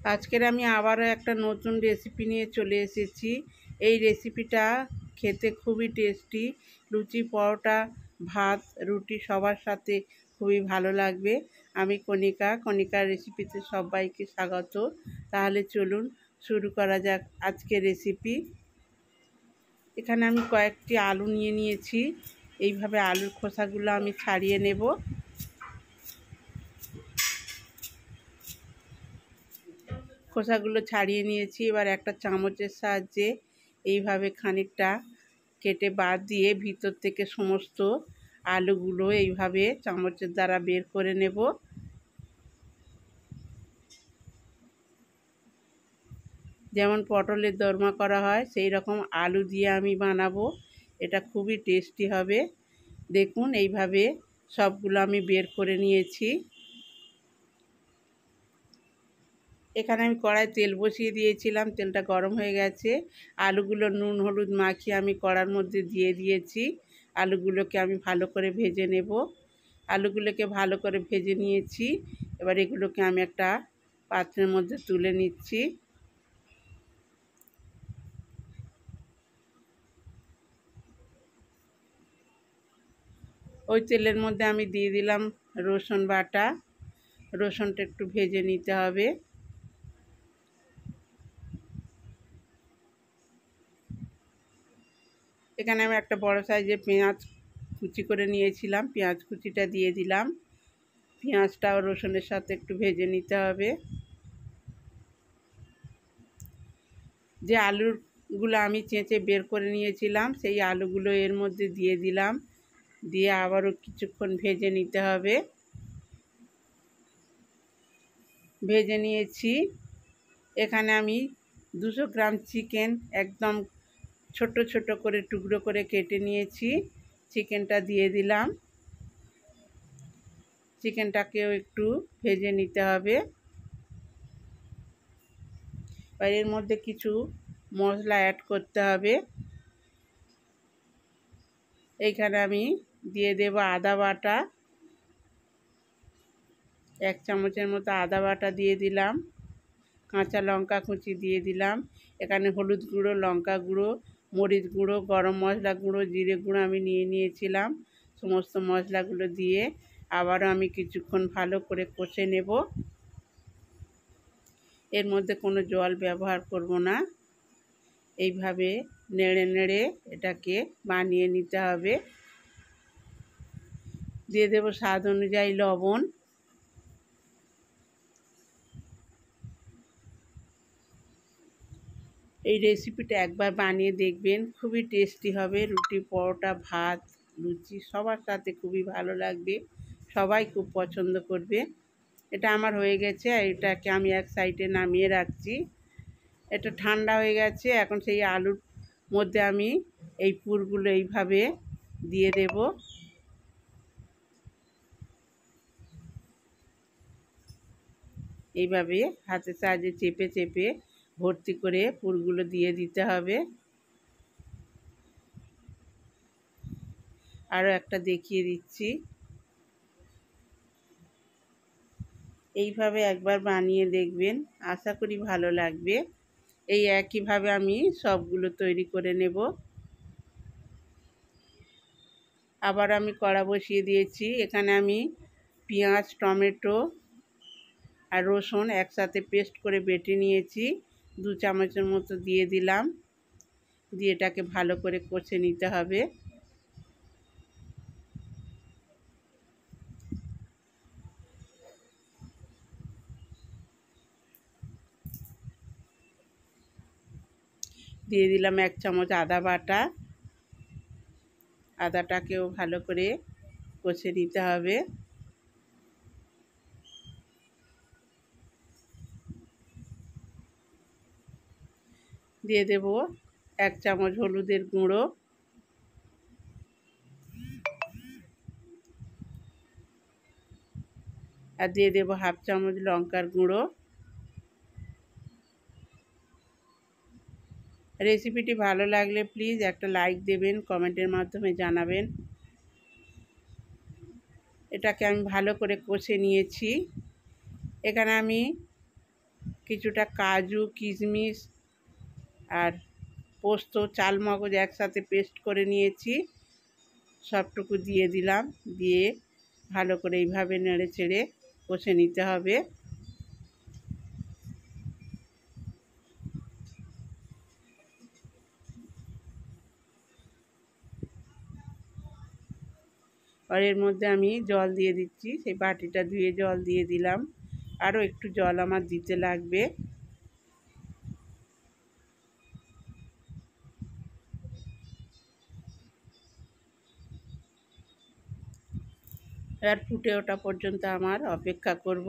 আজকের আমি আবারও একটা নতুন রেসিপি নিয়ে চলে এসেছি। এই রেসিপিটা খেতে খুবই টেস্টি, লুচি, পরোটা, ভাত, রুটি সবার সাথে খুবই ভালো লাগবে। আমি কণিকার রেসিপিতে সবাইকে স্বাগত। তাহলে চলুন শুরু করা যাক আজকের রেসিপি। এখানে আমি কয়েকটি আলু নিয়ে নিয়েছি। এইভাবে আলুর খোসাগুলো আমি ছাড়িয়ে নেব। খোসাগুলো ছাড়িয়ে নিয়েছি। এবার একটা চামচের সাহায্যে এইভাবে খানিকটা কেটে বাদ দিয়ে ভিতর থেকে সমস্ত আলুগুলো এইভাবে চামচের দ্বারা বের করে নেব। যেমন পটলের দোরমা করা হয় সেই রকম আলু দিয়ে আমি বানাবো। এটা খুবই টেস্টি হবে। দেখুন এইভাবে সবগুলো আমি বের করে নিয়েছি। এখানে আমি কড়াই তেল বসিয়ে দিয়েছিলাম, তেলটা গরম হয়ে গেছে। আলুগুলো নুন হলুদ মাখিয়ে আমি কড়ার মধ্যে দিয়ে দিয়েছি। আলুগুলোকে আমি ভালো করে ভেজে নেব। আলুগুলোকে ভালো করে ভেজে নিয়েছি। এবার এগুলোকে আমি একটা পাত্রের মধ্যে তুলে নিচ্ছি। ওই তেলের মধ্যে আমি দিয়ে দিলাম রসুন বাটা। রসুনটা একটু ভেজে নিতে হবে। এখানে আমি একটা বড় সাইজের পেঁয়াজ কুচি করে নিয়েছিলাম, পেঁয়াজ কুচিটা দিয়ে দিলাম। পেঁয়াজটাও রসুনের সাথে একটু ভেজে নিতে হবে। যে আলুগুলো আমি চেঁচে বের করে নিয়েছিলাম সেই আলুগুলো এর মধ্যে দিয়ে দিলাম। দিয়ে আবারও কিছুক্ষণ ভেজে নিতে হবে। ভেজে নিয়েছি। এখানে আমি 200 গ্রাম চিকেন একদম ছোট ছোট করে টুকরো করে কেটে নিয়েছি। চিকেনটা দিয়ে দিলাম। চিকেনটাকেও একটু ভেজে নিতে হবে। এর মধ্যে কিছু মশলা অ্যাড করতে হবে। এইখানে আমি দিয়ে দেব আদা বাটা। 1 চামচের মতো আদা বাটা দিয়ে দিলাম। কাঁচা লঙ্কা কুচি দিয়ে দিলাম। এখানে হলুদ গুঁড়ো, লঙ্কা গুঁড়ো, মরিচ গুঁড়ো, গরম মশলা গুঁড়ো, জিরে গুঁড়ো আমি নিয়ে নিয়েছিলাম। সমস্ত মশলাগুলো দিয়ে আবারও আমি কিছুক্ষণ ভালো করে কষে নেব। এর মধ্যে কোনো জল ব্যবহার করব না। এইভাবে নেড়ে নেড়ে এটাকে বানিয়ে নিতে হবে। দিয়ে দেব স্বাদ অনুযায়ী লবণ। এই রেসিপিটা একবার বানিয়ে দেখবেন, খুবই টেস্টি হবে। রুটি, পরোটা, ভাত, লুচি সবার সাথে খুবই ভালো লাগবে। সবাই খুব পছন্দ করবে। এটা আমার হয়ে গেছে। এটাকে আমি এক সাইডে নামিয়ে রাখছি। এটা ঠান্ডা হয়ে গেছে। এখন সেই আলুর মধ্যে আমি এই পুরগুলো এইভাবে দিয়ে দেব। এইভাবে হাতের সাহায্যে চেপে চেপে ভর্তি করে পুরগুলো দিয়ে দিতে হবে। আরও একটা দেখিয়ে দিচ্ছি। এইভাবে একবার বানিয়ে দেখবেন, আশা করি ভালো লাগবে। এই একইভাবে আমি সবগুলো তৈরি করে নেব। আবার আমি কড়া বসিয়ে দিয়েছি। এখানে আমি পেঁয়াজ, টমেটো আর রসুন একসাথে পেস্ট করে বেটে নিয়েছি। 2 চামচের মতো দিয়ে দিলাম। দিয়ে এটাকে ভালো করে কষে নিতে হবে। দিয়ে দিলাম 1 চামচ আদা বাটা। আদাটাকেও ভালো করে কষে নিতে হবে। দিয়ে দেব 1 চামচ হলুদের গুঁড়ো। আর দিয়ে দেব 1/2 চামচ লঙ্কার গুঁড়ো। রেসিপিটি ভালো লাগলে প্লিজ একটা লাইক দেবেন, কমেন্টের মাধ্যমে জানাবেন। এটাকে আমি ভালো করে কষে নিয়েছি। এখানে আমি কিছুটা কাজু, কিশমিশ আর পোস্ত, চালমগজ একসাথে পেস্ট করে নিয়েছি, সবটুকু দিয়ে দিলাম। দিয়ে ভালো করে এইভাবে নেড়ে চেড়ে কষে নিতে হবে। আর এর মধ্যে আমি জল দিয়ে দিচ্ছি, সেই বাটিটা ধুয়ে জল দিয়ে দিলাম। আরও একটু জল আমার দিতে লাগবে। এবার ফুটে ওঠা পর্যন্ত আমার অপেক্ষা করব।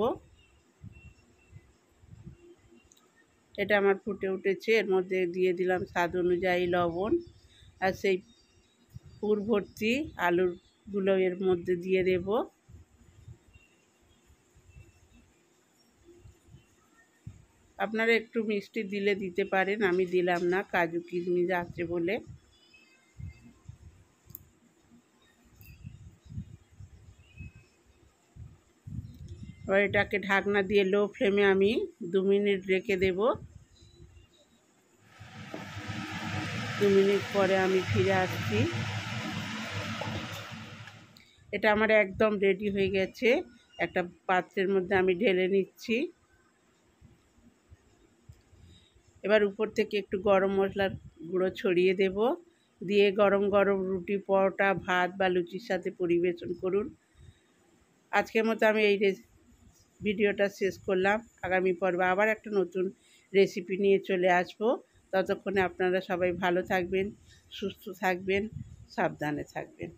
এটা আমার ফুটে উঠেছে, এর মধ্যে দিয়ে দিলাম স্বাদ অনুযায়ী লবণ, আর সেই পুর ভর্তি আলুগুলো এর মধ্যে দিয়ে দেব। আপনারা একটু মিষ্টি দিলে দিতে পারেন, আমি দিলাম না, কাজু কিশমিশ আছে বলে। এবার এটাকে ঢাকনা দিয়ে লো ফ্লেমে আমি 2 মিনিট রেখে দেব। 2 মিনিট পরে আমি ফিরে আসছি। এটা আমার একদম রেডি হয়ে গেছে। একটা পাত্রের মধ্যে আমি ঢেলে নিচ্ছি। এবার উপর থেকে একটু গরম মশলার গুঁড়ো ছড়িয়ে দেব। দিয়ে গরম গরম রুটি, পরোটা, ভাত বা লুচির সাথে পরিবেশন করুন। আজকের মতো আমি এই ভিডিওটা শেষ করলাম। আগামী পর্বে আবার একটা নতুন রেসিপি নিয়ে চলে আসব। ততক্ষণে আপনারা সবাই ভালো থাকবেন, সুস্থ থাকবেন, সাবধানে থাকবেন।